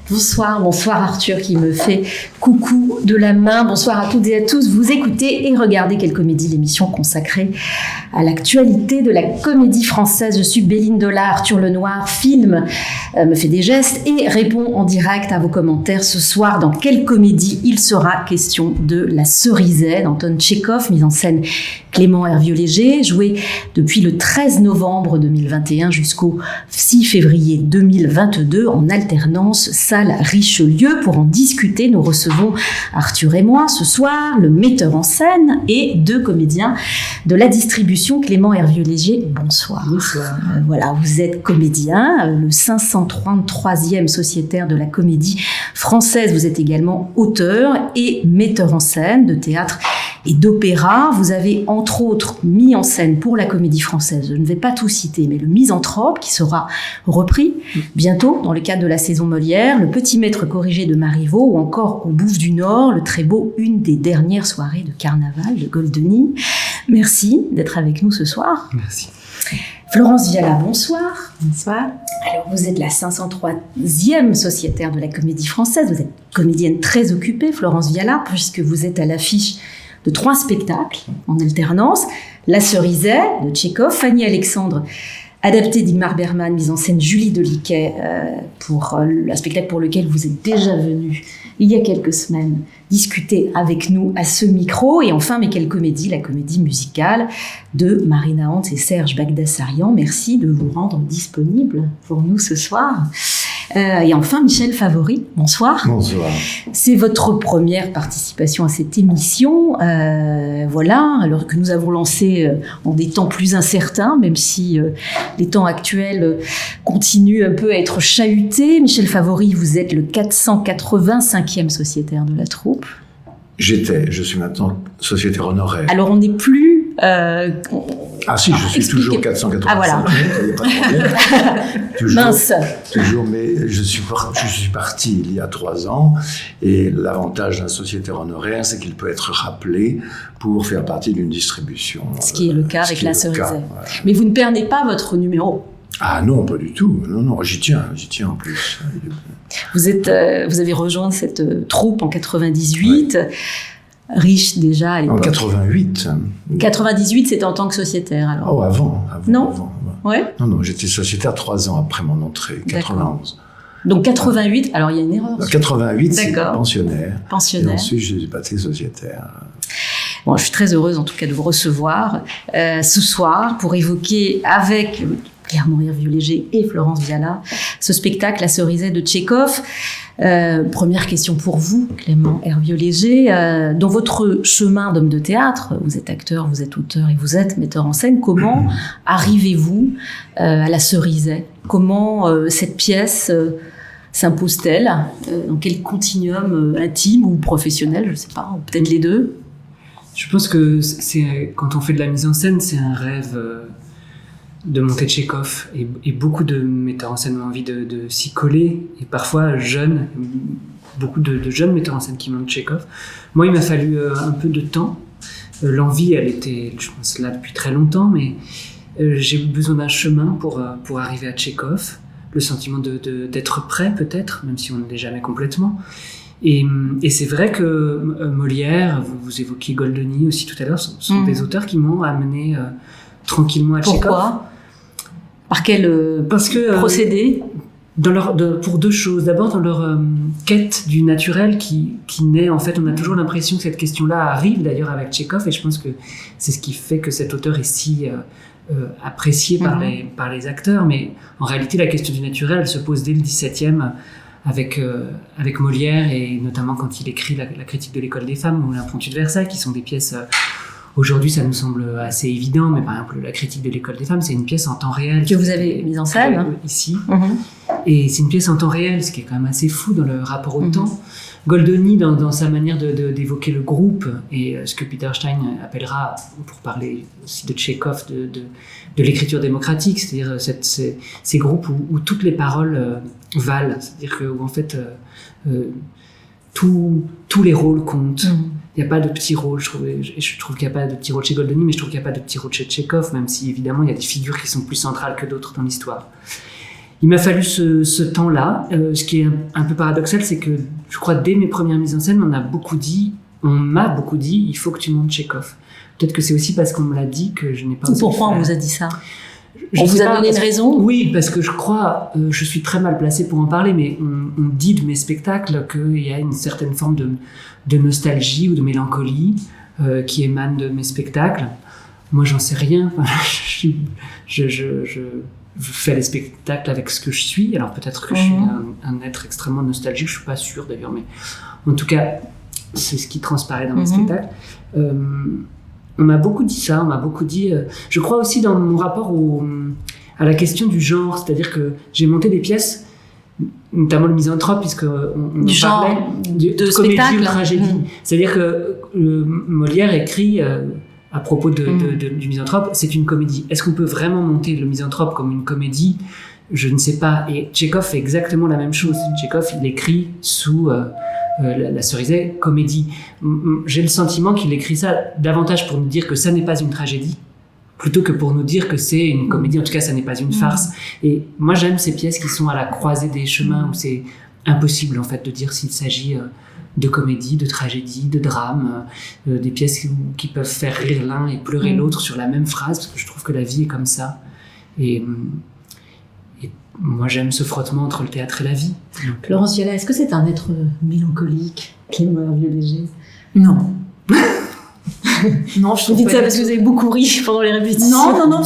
Bonsoir Arthur qui me fait coucou de la main. Bonsoir à toutes et à tous. Vous écoutez et regardez Quelle Comédie, l'émission consacrée à l'actualité de la comédie française. Je suis Béline Dolla. Arthur Lenoir filme, me fait des gestes et répond en direct à vos commentaires. Ce soir, dans Quelle Comédie, il sera question de La Cerisay d'Anton Tchekhov, mise en scène Clément Hervieux-Léger, joué depuis le 13 novembre 2021 jusqu'au 6 février 2022 en alternance salle Richelieu. Pour en discuter, nous recevons Arthur et moi ce soir, le metteur en scène et deux comédiens de la distribution, Clément Hervieux-Léger. Bonsoir. Bonsoir. Voilà, vous êtes comédien, le 533e sociétaire de la comédie française. Vous êtes également auteur et metteur en scène de théâtre et d'opéra. Vous avez entre autres mis en scène pour la comédie française, je ne vais pas tout citer, mais le Misanthrope qui sera repris bientôt dans le cadre de la saison Molière, le Petit Maître corrigé de Marivaux ou encore Au Bouffe du Nord, le très beau Une des dernières soirées de carnaval de Goldoni. Merci d'être avec nous ce soir. Merci. Florence Viala, bonsoir. Bonsoir. Alors, vous êtes la 503e sociétaire de la comédie française. Vous êtes comédienne très occupée, Florence Viala, puisque vous êtes à l'affiche de 3 spectacles en alternance. La Cerisay de Tchekhov, Fanny Alexandre, adapté d'Ingmar Bergman, mise en scène Julie Deliquet, pour un spectacle pour lequel vous êtes déjà venu il y a quelques semaines discuter avec nous à ce micro. Et enfin, Mais Quelle Comédie, la comédie musicale de Marina Hans et Serge Bagdasarian. Merci de vous rendre disponible pour nous ce soir. Et enfin, Michel Favori, bonsoir. Bonsoir. C'est votre première participation à cette émission, voilà, alors que nous avons lancé en des temps plus incertains, même si les temps actuels continuent un peu à être chahutés. Michel Favori, vous êtes le 485e sociétaire de la troupe. Je suis maintenant sociétaire honoraire. Alors on n'est plus... si, je suis toujours 485. Ah voilà. Il n'y a pas de problème. Toujours, mince. Toujours, mais je suis parti il y a 3 ans, et l'avantage d'un sociétaire honoraire, c'est qu'il peut être rappelé pour faire partie d'une distribution. Ce qui est le cas avec La Cerisay. Voilà. Mais vous ne perdez pas votre numéro. Ah non, pas du tout. Non, j'y tiens en plus. Vous avez rejoint cette troupe en 98. Ouais. Riche déjà à l'époque. En 88. 98, c'était en tant que sociétaire alors. Oh, avant. Non. Avant. Ouais. Non, j'étais sociétaire 3 ans après mon entrée, 91. Donc 88, alors il y a une erreur. 88, c'est pensionnaire. Pensionnaire. Et ensuite, je suis passé sociétaire. Bon, je suis très heureuse en tout cas de vous recevoir ce soir pour évoquer avec Clément Hervieux-Léger et Florence Viala ce spectacle La Cerisay de Tchekhov. Première question pour vous, Clément Hervieux-Léger. Dans votre chemin d'homme de théâtre, vous êtes acteur, vous êtes auteur et vous êtes metteur en scène. Comment arrivez-vous à La Cerisay ? Comment cette pièce s'impose-t-elle ? Dans quel continuum intime ou professionnel, je ne sais pas, ou peut-être les deux ? Je pense que quand on fait de la mise en scène, c'est un rêve de monter Tchekhov, et beaucoup de metteurs en scène ont envie de s'y coller, et parfois jeunes, beaucoup de jeunes metteurs en scène qui montent Tchekhov. Moi, il m'a fallu un peu de temps. L'envie, elle était, je pense, là depuis très longtemps, mais j'ai besoin d'un chemin pour arriver à Tchekhov, le sentiment d'être prêt peut-être, même si on ne l'est jamais complètement. Et c'est vrai que Molière, vous évoquiez Goldoni aussi tout à l'heure, sont des auteurs qui m'ont amené tranquillement à Tchekhov. Pourquoi ? Par quel procédé ? Pour 2 choses. D'abord, dans leur quête du naturel qui naît, en fait, on a toujours l'impression que cette question-là arrive, d'ailleurs, avec Tchekhov, et je pense que c'est ce qui fait que cet auteur est si apprécié par les acteurs. Mais en réalité, la question du naturel, elle se pose dès le 17e avec Molière, et notamment quand il écrit la critique de l'école des femmes ou l'impromptu de Versailles, qui sont des pièces... Aujourd'hui, ça nous semble assez évident, mais par exemple, la critique de l'école des femmes, c'est une pièce en temps réel. Que vous avez mise en scène. Ici. Et c'est une pièce en temps réel, ce qui est quand même assez fou dans le rapport au temps. Goldoni, dans sa manière d'évoquer le groupe, et ce que Peter Stein appellera, pour parler aussi de Tchekhov, de l'écriture démocratique, c'est-à-dire ces groupes où toutes les paroles valent, c'est-à-dire où en fait tous les rôles comptent. Il n'y a pas de petit rôle, je trouve qu'il n'y a pas de petit rôle chez Goldoni, mais je trouve qu'il n'y a pas de petit rôle chez Tchekhov, même si évidemment il y a des figures qui sont plus centrales que d'autres dans l'histoire. il m'a fallu ce temps-là. Ce qui est un peu paradoxal, c'est que je crois dès mes premières mises en scène, on m'a beaucoup dit, il faut que tu montes Tchekhov. Peut-être que c'est aussi parce qu'on me l'a dit que je n'ai pas osé. Pourquoi on vous a dit ça? On vous a donné une raison? Oui, parce que je crois, je suis très mal placée pour en parler, mais on dit de mes spectacles qu'il y a une certaine forme de nostalgie ou de mélancolie qui émane de mes spectacles. Moi, j'en sais rien. Je fais les spectacles avec ce que je suis. Alors peut-être que je suis un être extrêmement nostalgique, je suis pas sûre d'ailleurs, mais en tout cas, c'est ce qui transparaît dans mes spectacles. On m'a beaucoup dit ça, on m'a beaucoup dit... je crois aussi dans mon rapport à la question du genre, c'est-à-dire que j'ai monté des pièces, notamment le Misanthrope, puisqu'on en parlait, de comédie spectacle. ou tragédie. C'est-à-dire que Molière écrit... à propos du Misanthrope, c'est une comédie. Est-ce qu'on peut vraiment monter le Misanthrope comme une comédie? Je ne sais pas. Et Tchekhov fait exactement la même chose. Tchekhov, il écrit sous la cerisée comédie. J'ai le sentiment qu'il écrit ça davantage pour nous dire que ça n'est pas une tragédie, plutôt que pour nous dire que c'est une comédie. En tout cas, ça n'est pas une farce. Et moi, j'aime ces pièces qui sont à la croisée des chemins, où c'est impossible, en fait, de dire s'il s'agit... de comédie, de tragédie, de drame, des pièces qui peuvent faire rire l'un et pleurer l'autre sur la même phrase, parce que je trouve que la vie est comme ça. Et moi, j'aime ce frottement entre le théâtre et la vie. Donc, Laurence Viala, est-ce que c'est un être mélancolique, Clément Hervieux-Léger? Non. Non, je Vous dites ça parce que vous avez beaucoup ri pendant les répétitions. Non,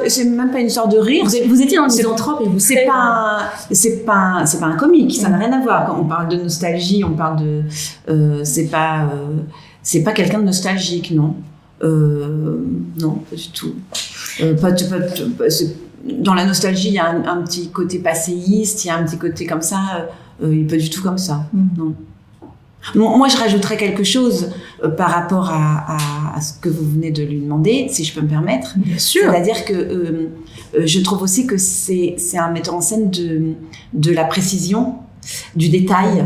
c'est même pas une sorte de rire. Vous étiez un misanthrope et vous c'est pas un comique, ça n'a rien à voir. Quand on parle de nostalgie, on parle de c'est pas quelqu'un de nostalgique, non. Non, pas du tout. Dans la nostalgie, il y a un petit côté passéiste, il y a un petit côté comme ça, il n'est pas du tout comme ça. Non. Moi, je rajouterais quelque chose par rapport à ce que vous venez de lui demander, si je peux me permettre. Bien sûr. C'est-à-dire que je trouve aussi que c'est un metteur en scène de la précision, du détail.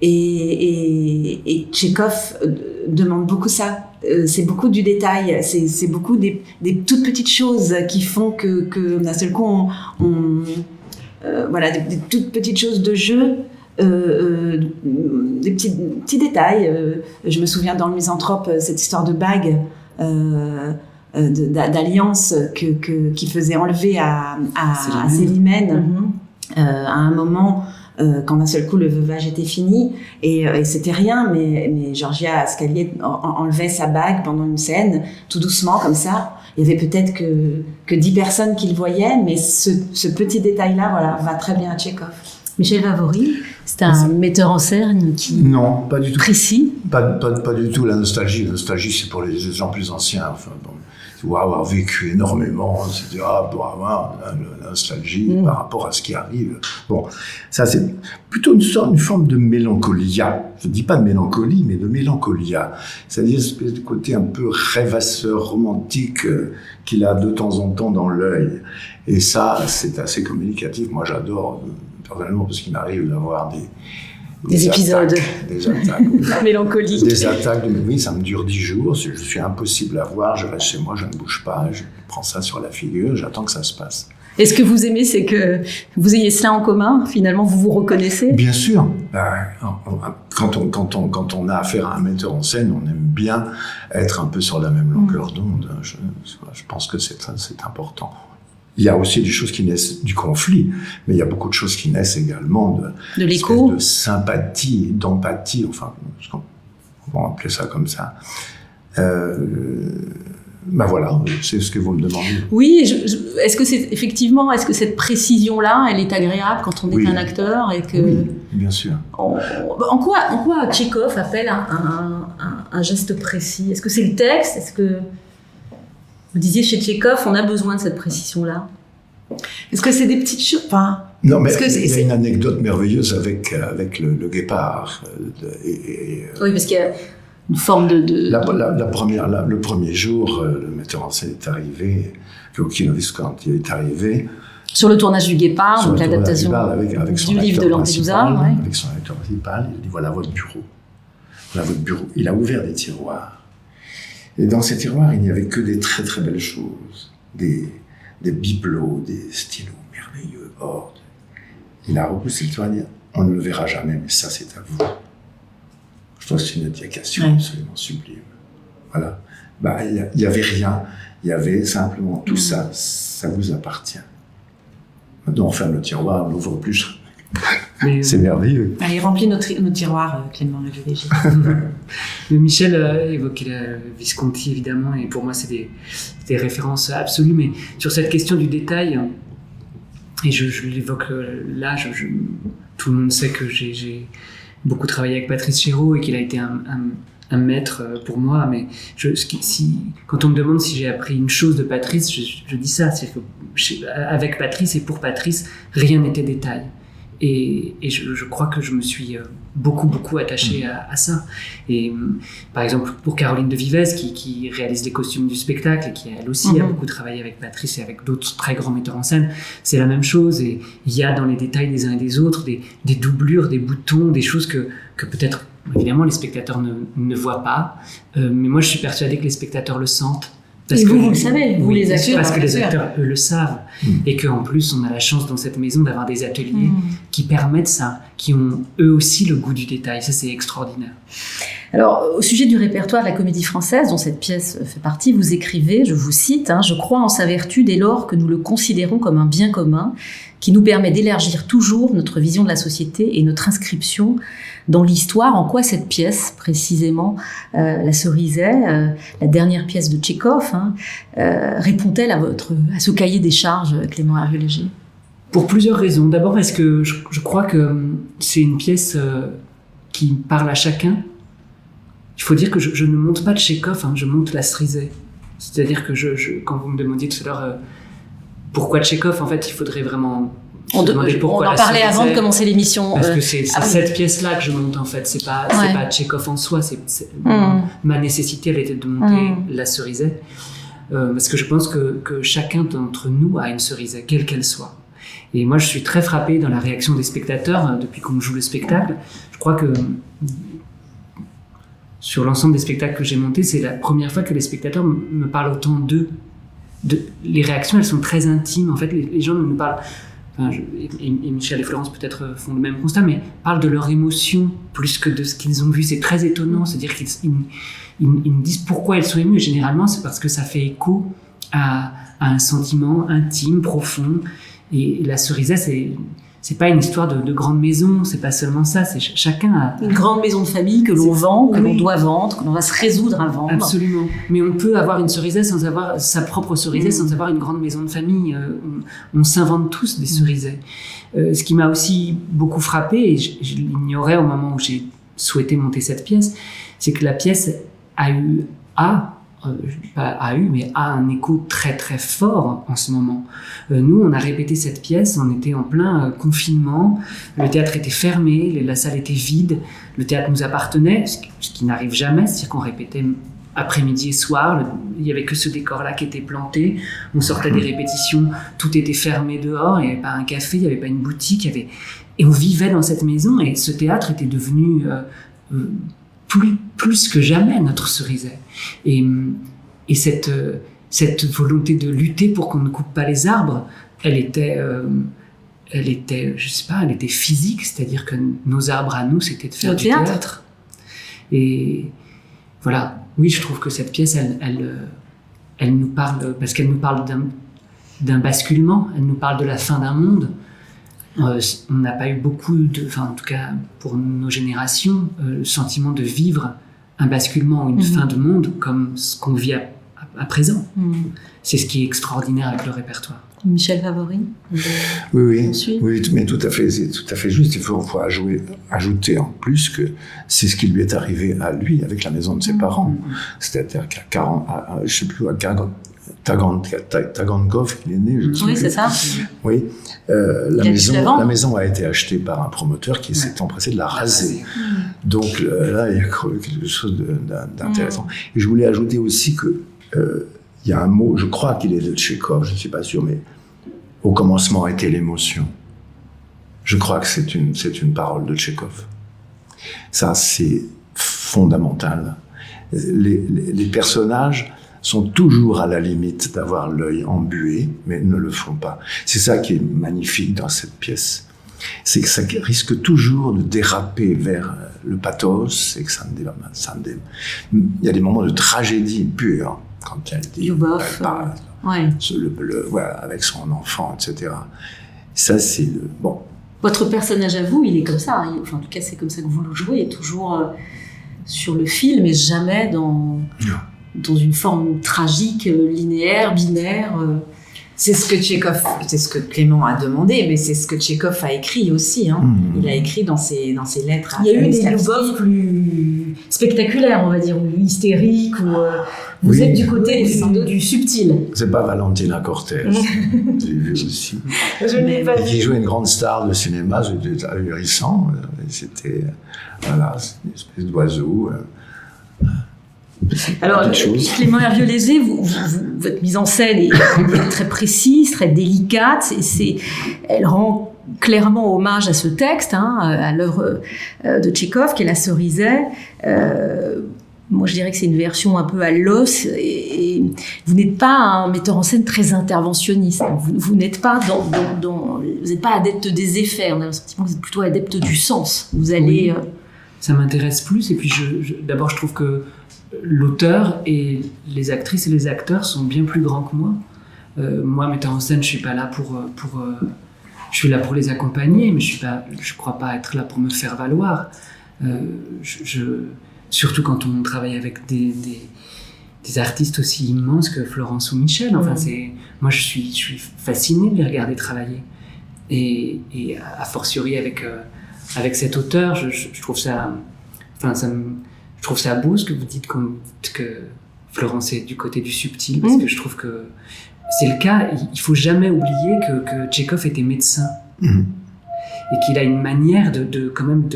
Et Tchekhov demande beaucoup ça. C'est beaucoup du détail. C'est beaucoup des toutes petites choses qui font que d'un seul coup, voilà, des toutes petites choses de jeu. Des petits détails. Je me souviens dans le Misanthrope, cette histoire de bague, d'alliance qui faisait enlever à Célimène à un moment, quand d'un seul coup le veuvage était fini, et c'était rien, mais Georgia Ascalier enlevait sa bague pendant une scène, tout doucement comme ça. Il y avait peut-être que 10 personnes qui le voyaient, mais ce petit détail-là, voilà, va très bien à Tchekhov. Michel Vavory, c'est un metteur en scène qui... Non, pas du tout. Précis. Pas du tout. La nostalgie, c'est pour les gens plus anciens. Enfin, bon, tu vois, avoir vécu énormément, etc. Pour avoir la nostalgie par rapport à ce qui arrive. Bon, ça c'est plutôt une forme de mélancolia. Je dis pas de mélancolie, mais de mélancolia. C'est-à-dire une espèce de côté un peu rêvasseur, romantique qu'il a de temps en temps dans l'œil. Et ça, c'est assez communicatif. Moi, j'adore... personnellement, parce qu'il m'arrive d'avoir des épisodes, des attaques mélancoliques. Des attaques de oui, ça me dure 10 jours, je suis impossible à voir, je reste chez moi, je ne bouge pas, je prends ça sur la figure, j'attends que ça se passe. Et ce que vous aimez, c'est que vous ayez cela en commun, finalement, vous vous reconnaissez? Bien sûr. Quand on a affaire à un metteur en scène, on aime bien être un peu sur la même longueur d'onde. Je pense que c'est important. Il y a aussi des choses qui naissent du conflit, mais il y a beaucoup de choses qui naissent également de l'écho, de sympathie, d'empathie, enfin, on va appeler ça comme ça. Ben voilà, c'est ce que vous me demandez. Oui, est-ce que cette précision-là, elle est agréable quand on est un acteur et que... Oui, bien sûr. En quoi Tchekhov appelle un geste précis? Est-ce que c'est le texte? Est-ce que... Vous disiez chez Tchekhov, on a besoin de cette précision-là. Est-ce que c'est des petites choses? Enfin, non, mais il y a une anecdote merveilleuse avec le guépard. Oui, parce qu'il y a une forme de... Le premier jour, le metteur en scène est arrivé, Joachim Visconti, il est arrivé... Sur le tournage du Guépard, donc l'adaptation avec son du livre de Lampedusa. Ouais. Avec son acteur principal, il dit voilà votre bureau. Voilà votre bureau. Il a ouvert des tiroirs. Et dans ces tiroirs, il n'y avait que des très très belles choses. Des bibelots, des stylos merveilleux. Or, il a repoussé le toit, on ne le verra jamais, mais ça, c'est à vous. Je trouve que c'est une dédication absolument sublime. Voilà. Il n'y avait rien. Il y avait simplement tout ça. Ça vous appartient. Maintenant, on ferme le tiroir, on n'ouvre plus. C'est merveilleux. Il remplit nos tiroirs, Clément Révéléger. Michel évoquait la Visconti, évidemment, et pour moi, c'est des références absolues. Mais sur cette question du détail, et je l'évoque là, tout le monde sait que j'ai beaucoup travaillé avec Patrice Chéreau et qu'il a été un maître pour moi, mais quand on me demande si j'ai appris une chose de Patrice, je dis ça, c'est que avec Patrice et pour Patrice, rien n'était détail. Et je crois que je me suis beaucoup attaché à ça. Et par exemple, pour Caroline de Vivès, qui réalise les costumes du spectacle et qui, elle aussi, a beaucoup travaillé avec Patrice et avec d'autres très grands metteurs en scène, c'est la même chose. Et il y a dans les détails des uns et des autres des doublures, des boutons, des choses que peut-être, évidemment, les spectateurs ne voient pas. Mais moi, je suis persuadé que les spectateurs le sentent. Parce que vous le savez, vous les acteurs. Parce que les acteurs, eux, le savent. Et qu'en plus, on a la chance dans cette maison d'avoir des ateliers qui permettent ça, qui ont eux aussi le goût du détail. Ça, c'est extraordinaire. Alors, au sujet du répertoire de la Comédie Française, dont cette pièce fait partie, vous écrivez, je vous cite, « Je crois en sa vertu dès lors que nous le considérons comme un bien commun qui nous permet d'élargir toujours notre vision de la société et notre inscription dans l'histoire. » En quoi cette pièce, précisément, La Cerisay, la dernière pièce de Tchekhov, répond-elle à ce cahier des charges, Clément Révéléger ? Pour plusieurs raisons. D'abord parce que je crois que c'est une pièce qui parle à chacun. Il faut dire que je ne monte pas Tchekhov, je monte La Cerisay. C'est-à-dire que quand vous me demandiez tout à l'heure pourquoi Tchekhov, en fait, il faudrait vraiment on en parlait avant de commencer l'émission. Parce que c'est cette pièce-là que je monte, en fait. C'est pas Tchekhov en soi. Ma nécessité, elle était de monter La Cerisay. Parce que je pense que chacun d'entre nous a une cerisay, quelle qu'elle soit. Et moi, je suis très frappé dans la réaction des spectateurs depuis qu'on joue le spectacle. Je crois que sur l'ensemble des spectacles que j'ai montés, c'est la première fois que les spectateurs me parlent autant d'eux. Les réactions, elles sont très intimes. En fait, les gens nous parlent... et Michel et Florence peut-être font le même constat, mais parlent de leur émotion plus que de ce qu'ils ont vu. C'est très étonnant, c'est-à-dire qu'ils me disent pourquoi ils sont émus. Et généralement, c'est parce que ça fait écho à un sentiment intime, profond. Et La Cerisay, c'est pas une histoire de grande maison, c'est pas seulement ça, c'est chacun a... Une grande maison de famille que l'on vend, que l'on doit vendre, que l'on va se résoudre à vendre. Absolument. Mais on peut avoir une cerisay sans avoir sa propre cerisay, sans avoir une grande maison de famille. On s'invente tous des cerisay. Ce qui m'a aussi beaucoup frappé, et je l'ignorais au moment où j'ai souhaité monter cette pièce, c'est que la pièce a un écho très très fort en ce moment. Nous, on a répété cette pièce, on était en plein confinement, le théâtre était fermé, la salle était vide, le théâtre nous appartenait, ce qui n'arrive jamais, c'est-à-dire qu'on répétait après-midi et soir, il n'y avait que ce décor-là qui était planté, on sortait des répétitions, tout était fermé dehors, il n'y avait pas un café, il n'y avait pas une boutique, et on vivait dans cette maison, et ce théâtre était devenu... plus que jamais notre cerisay. Et cette volonté de lutter pour qu'on ne coupe pas les arbres, elle était physique, c'est-à-dire que nos arbres à nous, c'était de faire du théâtre. Et voilà, oui, je trouve que cette pièce, elle nous parle, parce qu'elle nous parle d'un basculement, elle nous parle de la fin d'un monde. On n'a pas eu beaucoup en tout cas pour nos générations, le sentiment de vivre un basculement ou une fin de monde comme ce qu'on vit à présent. C'est ce qui est extraordinaire avec le répertoire. Michel Favori. Oui, mais tout à fait, c'est tout à fait juste. Il faut ajouter en plus que c'est ce qui lui est arrivé à lui avec la maison de ses parents. C'est-à-dire qu'à 40, je sais plus, à 40, Tagantkov, il est né. Oui, c'est ça. Oui, la maison a été achetée par un promoteur qui s'est empressé de la raser. Donc là, il y a quelque chose d'intéressant. Et je voulais ajouter aussi que il y a un mot, je crois qu'il est de Tchekhov, je ne suis pas sûr, mais au commencement était l'émotion. Je crois que c'est une parole de Tchekhov. Ça, c'est fondamental. Les personnages sont toujours à la limite d'avoir l'œil embué, mais ne le font pas. C'est ça qui est magnifique dans cette pièce. C'est que ça risque toujours de déraper vers le pathos, et que il y a des moments de tragédie pure, quand elle dit, Lyubov, ouais. Voilà, avec son enfant, etc. Ça, c'est bon. Votre personnage à vous, il est comme ça. Enfin, en tout cas, c'est comme ça que vous le jouez. Il est toujours sur le fil, mais jamais dans une forme tragique, linéaire, binaire. C'est ce que Clément a demandé, mais c'est ce que Tchekhov a écrit aussi. Hein. Il a écrit dans ses lettres. Il y a eu des Lyubov plus spectaculaires, on va dire, ou hystériques, ou vous êtes du côté du subtil. C'est pas Valentina Cortez. J'ai vu aussi. Je ne l'ai pas vu. Qui jouait une grande star de cinéma, c'était ahurissant. C'était une espèce d'oiseau. Alors, Clément Hervieux-Léger, votre mise en scène est très précise, très délicate. Elle rend clairement hommage à ce texte, à l'œuvre de Tchekhov, qui est La Cerisay. Moi, je dirais que c'est une version un peu à l'os. Et vous n'êtes pas un metteur en scène très interventionniste. Vous n'êtes pas vous n'êtes pas adepte des effets. On a le sentiment que vous êtes plutôt adepte du sens. Vous allez. Oui, ça m'intéresse plus. Et puis, d'abord, je trouve que l'auteur et les actrices et les acteurs sont bien plus grands que moi. Moi, metteur en scène, je suis pas là je suis là pour les accompagner, mais je crois pas être là pour me faire valoir. Surtout quand on travaille avec des artistes aussi immenses que Florence ou Michel. Enfin, moi, je suis fasciné de les regarder travailler. Et a fortiori avec cet auteur, je trouve ça, je trouve ça beau ce que vous dites que Florence est du côté du subtil, parce que je trouve que c'est le cas. Il faut jamais oublier que Tchekhov était médecin. Et qu'il a une manière quand même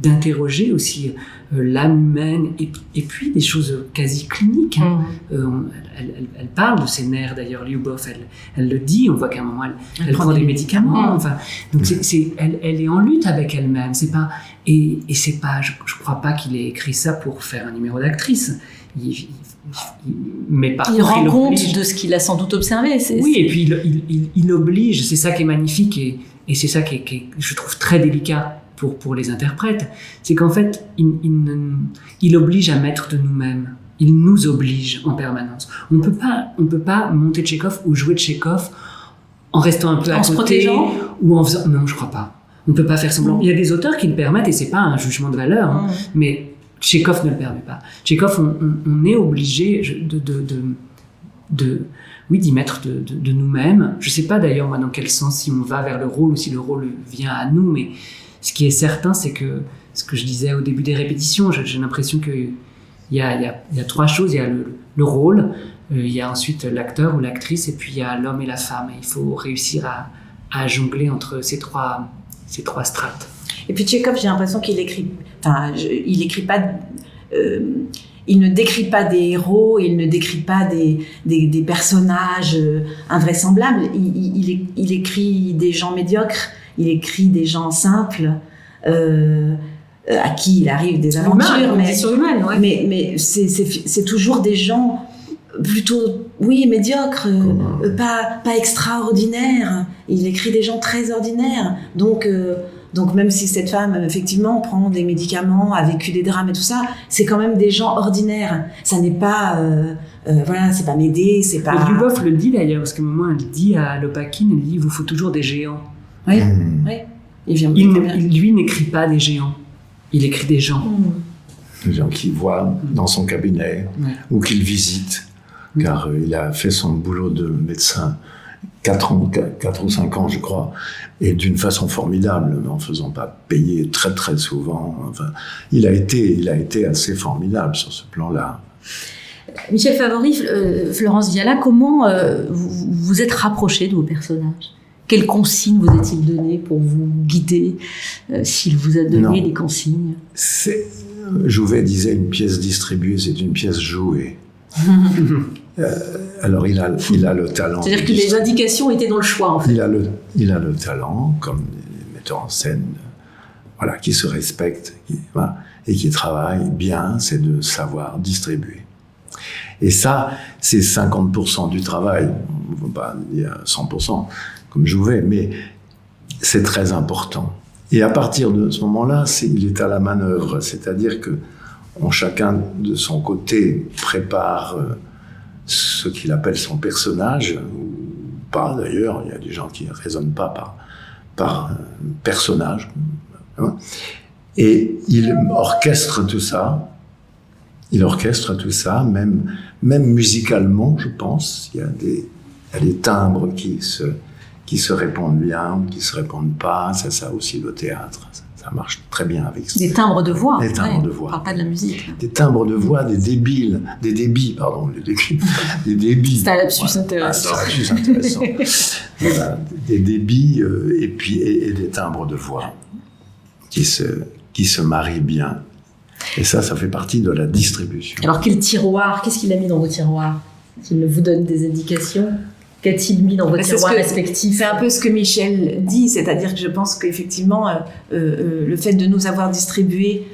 d'interroger aussi l'âme humaine et puis des choses quasi cliniques. Elle parle de ses nerfs d'ailleurs, Lyubov, elle le dit, on voit qu'à un moment elle prend des médicaments. Enfin, donc elle est en lutte avec elle-même. C'est pas c'est pas. Je crois pas qu'il ait écrit ça pour faire un numéro d'actrice. Mais par contre, il rend compte de ce qu'il a sans doute observé. Et puis il oblige. C'est ça qui est magnifique et c'est ça qui je trouve très délicat pour les interprètes. C'est qu'en fait, il oblige à mettre de nous-mêmes. Il nous oblige en permanence. On peut pas monter Tchekhov ou jouer Tchekhov en restant un peu à côté. En se protégeant ou en faisant... Non, je crois pas. On peut pas faire semblant. Il y a des auteurs qui le permettent et c'est pas un jugement de valeur, mais Tchekhov ne le permet pas. Tchekhov, on est obligé d'y mettre de nous-mêmes. Je sais pas d'ailleurs moi dans quel sens, si on va vers le rôle ou si le rôle vient à nous, mais ce qui est certain, c'est que ce que je disais au début des répétitions, j'ai l'impression qu'il y a trois choses. Il y a le rôle, il y a ensuite l'acteur ou l'actrice, et puis il y a l'homme et la femme. Et il faut réussir à jongler entre ces trois strates. Et puis Tchekhov, j'ai l'impression qu'il écrit pas... il ne décrit pas des héros, il ne décrit pas des personnages invraisemblables. Il écrit des gens médiocres, il écrit des gens simples, à qui il arrive des aventures. Mais c'est toujours des gens plutôt, médiocres, pas extraordinaires. Il écrit des gens très ordinaires. Donc même si cette femme, effectivement, prend des médicaments, a vécu des drames et tout ça, c'est quand même des gens ordinaires. Ça n'est pas... c'est pas Médée, c'est pas... Lyubov le dit d'ailleurs, parce qu'à un moment, elle dit à Lopakhin, elle dit « il vous faut toujours des géants ». Oui. Lui n'écrit pas des géants, il écrit des gens. Des gens qu'il voit dans son cabinet ou qu'il visite, car il a fait son boulot de médecin 4 ou 5 ans, je crois, et d'une façon formidable, en ne faisant pas payer très très souvent. Enfin, il a été assez formidable sur ce plan-là. Michel Favori, Florence Viala, comment vous vous êtes rapprochés de vos personnages ? Quelles consignes vous a-t-il donné pour vous guider, s'il vous a donné des consignes ? Jouvet disait une pièce distribuée, c'est une pièce jouée. Alors il a le talent. C'est-à-dire que les indications étaient dans le choix, en fait. Il a le talent, comme les metteurs en scène, qui se respectent et qui travaillent bien, c'est de savoir distribuer. Et ça, c'est 50% du travail. On ne va pas dire 100%, comme je vais, mais c'est très important. Et à partir de ce moment-là, il est à la manœuvre. C'est-à-dire que chacun de son côté prépare ce qu'il appelle son personnage, ou pas d'ailleurs, il y a des gens qui ne raisonnent pas par personnage. Et il orchestre tout ça, même musicalement, je pense. Il y a des timbres qui se répondent bien, qui se répondent pas. C'est ça aussi le théâtre. Ça marche très bien avec ça. Des timbres de voix. Des timbres de voix. On parle pas de la musique. Des timbres de voix, des débits. Des débits. C'est un lapsus intéressant. Voilà, des débits et des timbres de voix qui se marient bien. Et ça fait partie de la distribution. Alors qu'est-ce qu'il a mis dans vos tiroirs? Qu'il vous donne des indications? Qu'a-t-il mis dans vos tiroirs respectifs? C'est un peu ce que Michel dit, c'est-à-dire que je pense qu'effectivement, le fait de nous avoir distribués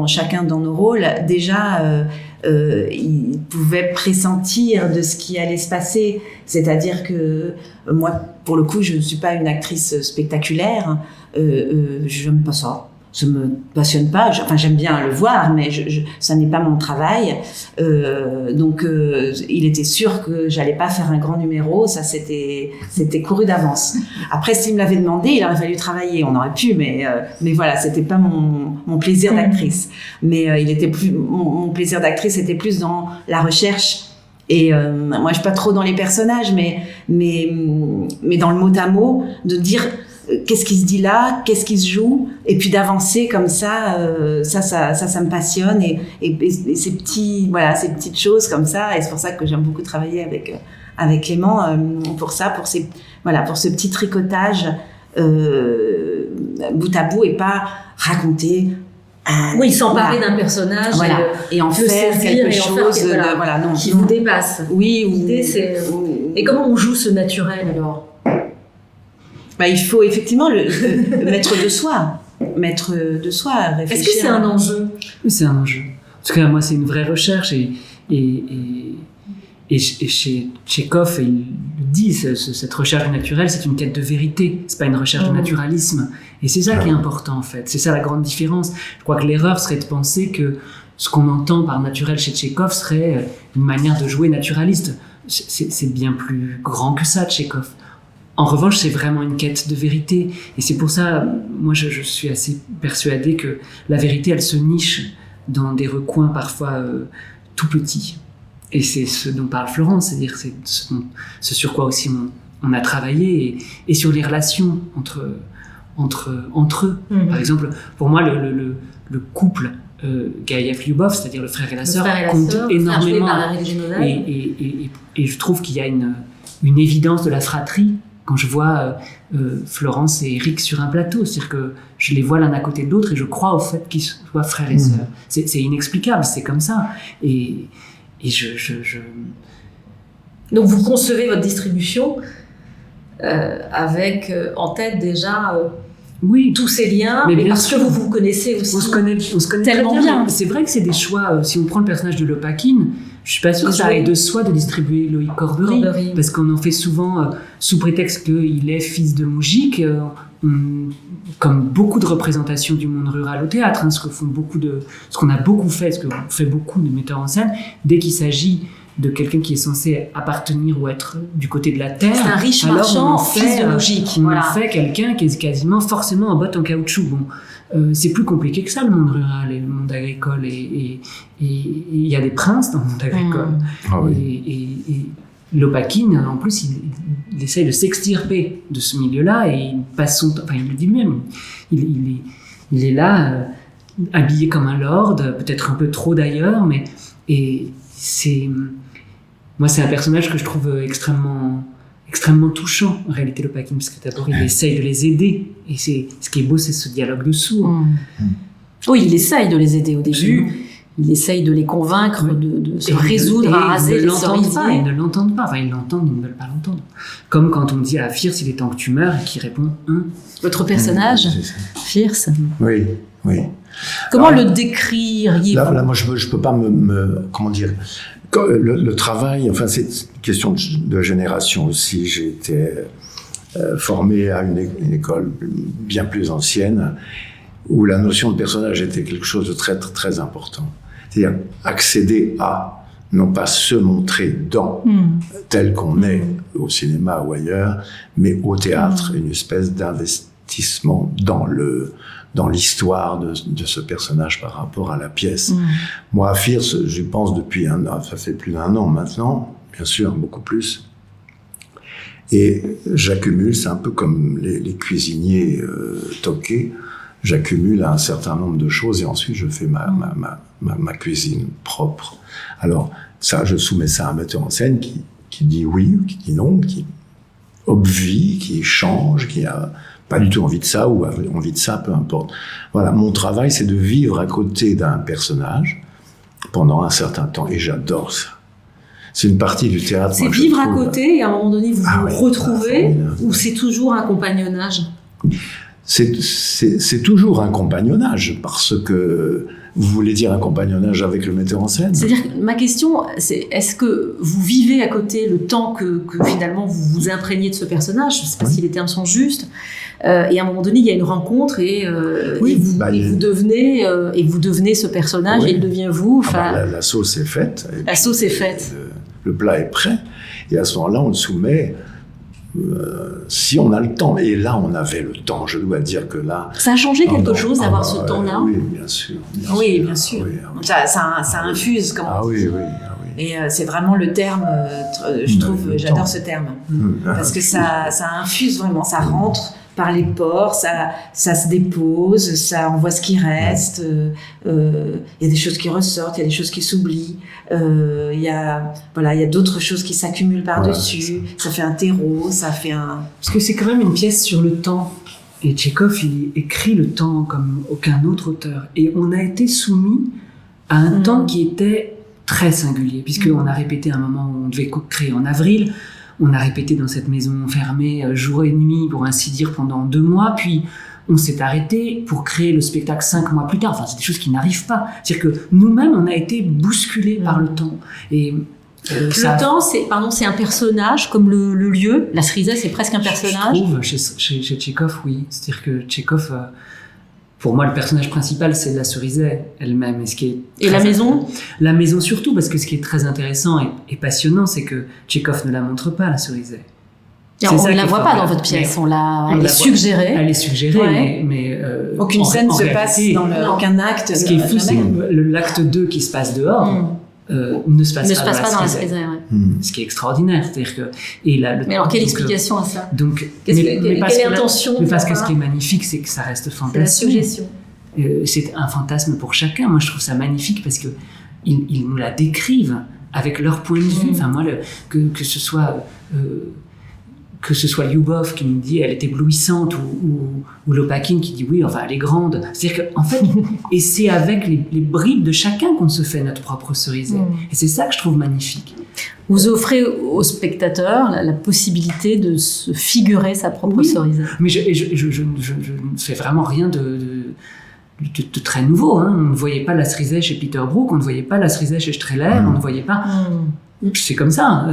chacun dans nos rôles, déjà, il pouvait pressentir de ce qui allait se passer. C'est-à-dire que moi, pour le coup, je ne suis pas une actrice spectaculaire, je n'aime pas ça. Ça me passionne pas. J'aime bien le voir, mais ça n'est pas mon travail. Donc, il était sûr que j'allais pas faire un grand numéro. Ça, c'était couru d'avance. Après, s'il me l'avait demandé, il aurait fallu travailler. On aurait pu, mais voilà, c'était pas mon plaisir d'actrice. Mais mon plaisir d'actrice était plus dans la recherche. Et moi, je suis pas trop dans les personnages, mais dans le mot à mot, de dire qu'est-ce qui se dit là, qu'est-ce qui se joue, et puis d'avancer comme ça, ça me passionne, et ces petites choses comme ça, et c'est pour ça que j'aime beaucoup travailler avec Clément, pour ce petit tricotage bout à bout, et pas raconter. S'emparer d'un personnage, et en faire quelque chose qui vous dépasse. Oui, l'idée c'est. Et comment on joue ce naturel alors? Il faut effectivement le mettre de soi, réfléchir. Est-ce que c'est un enjeu? Oui, c'est un enjeu. En tout cas, moi, c'est une vraie recherche, et chez Tchekhov, il le dit, cette recherche du naturel, c'est une quête de vérité, c'est pas une recherche de naturalisme. Et c'est ça qui est important, en fait. C'est ça la grande différence. Je crois que l'erreur serait de penser que ce qu'on entend par naturel chez Tchekhov serait une manière de jouer naturaliste. C'est bien plus grand que ça, Tchekhov. En revanche, c'est vraiment une quête de vérité. Et c'est pour ça, moi, je suis assez persuadée que la vérité, elle se niche dans des recoins parfois tout petits. Et c'est ce dont parle Florence, c'est-à-dire c'est ce sur quoi aussi on a travaillé, et sur les relations entre eux. Mm-hmm. Par exemple, pour moi, le couple Gaïev-Lyubov, c'est-à-dire le frère et la sœur, compte énormément. Et je trouve qu'il y a une évidence de la fratrie quand je vois Florence et Eric sur un plateau. C'est-à-dire que je les vois l'un à côté de l'autre et je crois au fait qu'ils soient frères et sœurs. C'est inexplicable, c'est comme ça. Et Donc vous concevez votre distribution avec en tête déjà tous ces liens, mais parce que vous connaissez aussi. On se connaît tellement bien. C'est vrai que c'est des choix. Si on prend le personnage de Lopakhin, je suis pas sûre que ça aille de soi de distribuer Loïc Corbery, parce qu'on en fait souvent sous prétexte qu'il est fils de moujik, comme beaucoup de représentations du monde rural au théâtre, ce qu'on a beaucoup fait, ce que fait beaucoup de metteurs en scène, dès qu'il s'agit de quelqu'un qui est censé appartenir ou être du côté de la terre. C'est un riche marchand, fils de moujik. On en fait quelqu'un qui est quasiment forcément en botte en caoutchouc. C'est plus compliqué que ça, le monde rural et le monde agricole, et il y a des princes dans le monde agricole. Et Lopakhin, en plus, il essaye de s'extirper de ce milieu-là, et il passe son temps, il le dit lui-même, il est là, habillé comme un lord, peut-être un peu trop d'ailleurs, moi, c'est un personnage que je trouve extrêmement touchant, en réalité, Lopakhin, parce que d'abord, il essaye de les aider, et ce qui est beau, c'est ce dialogue de sourds. Oui, il essaye de les aider au début. Il essaye de les convaincre de se résoudre à raser les cerisiers. Ils ne l'entendent pas. Enfin, ils l'entendent, ils ne veulent pas l'entendre. Comme quand on dit à Fierce, il est temps que tu meurs, et qu'il répond Votre personnage, Fierce. Oui. Comment le décririez-vous? Là, moi, je peux pas comment dire. Le travail, enfin, c'est une question de génération aussi. J'ai été formé à une école bien plus ancienne, où la notion de personnage était quelque chose de très, très, très important. C'est-à-dire accéder à, non pas se montrer dans, tel qu'on est au cinéma ou ailleurs, mais au théâtre, une espèce d'investissement dans l'histoire de ce personnage par rapport à la pièce. Moi, à Firth, j'y pense depuis ça fait plus d'1 an maintenant, bien sûr, beaucoup plus. Et j'accumule, c'est un peu comme les cuisiniers toqués, j'accumule un certain nombre de choses et ensuite je fais ma cuisine propre. Alors, ça, je soumets ça à un metteur en scène qui dit oui, qui dit non, qui obvie, qui change, qui a pas du tout envie de ça ou a envie de ça, peu importe. Voilà, mon travail, c'est de vivre à côté d'un personnage pendant un certain temps et j'adore ça. C'est une partie du théâtre. C'est vivre à côté et à un moment donné vous vous retrouvez ou c'est toujours un compagnonnage? C'est toujours un compagnonnage parce que vous voulez dire un compagnonnage avec le metteur en scène. C'est-à-dire que ma question, c'est est-ce que vous vivez à côté le temps que finalement vous vous imprégnez de ce personnage? Je ne sais pas si les termes sont justes. Et à un moment donné, il y a une rencontre et vous devenez ce personnage et il devient vous. La sauce est faite. La sauce est faite. Le plat est prêt. Et à ce moment-là, on le soumet si on a le temps. Et là, on avait le temps. Je dois dire que là... Ça a changé quelque chose d'avoir ce temps-là? Oui, bien sûr. Bien sûr. Oui, ça infuse. Oui. Et c'est vraiment le terme, je trouve, j'adore ce terme. Parce que ça infuse vraiment, ça rentre par les pores, ça se dépose, on voit ce qui reste, il y a des choses qui ressortent, il y a des choses qui s'oublient, il y a d'autres choses qui s'accumulent par-dessus, ça fait un terreau, ça fait un... Parce que c'est quand même une pièce sur le temps. Et Tchekhov, il écrit le temps comme aucun autre auteur. Et on a été soumis à un temps qui était très singulier, puisqu'on a répété un moment où on devait créer en avril. On a répété dans cette maison fermée jour et nuit, pour ainsi dire, pendant 2 mois. Puis, on s'est arrêté pour créer le spectacle 5 mois plus tard. Enfin, c'est des choses qui n'arrivent pas. C'est-à-dire que nous-mêmes, on a été bousculés par le temps. Et le temps, c'est un personnage, comme le lieu. La cerisée, c'est presque un personnage. Je trouve, chez Tchekhov, oui. C'est-à-dire que Tchekhov... Pour moi, le personnage principal, c'est la cerisée elle-même. Et la maison ? La maison surtout, parce que ce qui est très intéressant et passionnant, c'est que Tchekhov ne la montre pas, la cerisée. On ne la voit pas dans votre pièce, elle est suggérée. Elle est suggérée, mais aucune scène ne se passe dans aucun acte. Ce qui est fou, c'est que l'acte 2 qui se passe dehors ne se passe pas dans la cerisée. Ce qui est extraordinaire. C'est-à-dire que, mais alors, quelle explication à ça? Quelle est l'intention? Mais parce que ce qui est magnifique, c'est que ça reste fantastique. C'est la suggestion. C'est un fantasme pour chacun. Moi, je trouve ça magnifique parce qu'ils nous la décrivent avec leur point de vue. Enfin, moi, que ce soit Lyubov qui nous dit elle est éblouissante ou Lopakin qui dit oui, enfin elle est grande. C'est-à-dire qu'en fait, et c'est avec les bribes de chacun qu'on se fait notre propre cerisée. Et c'est ça que je trouve magnifique. Vous offrez aux spectateurs la possibilité de se figurer sa propre cerisée. Mais je ne fais vraiment rien de très nouveau. On ne voyait pas la cerisée chez Peter Brook, on ne voyait pas la cerisée chez Strehler, on ne voyait pas... C'est comme ça,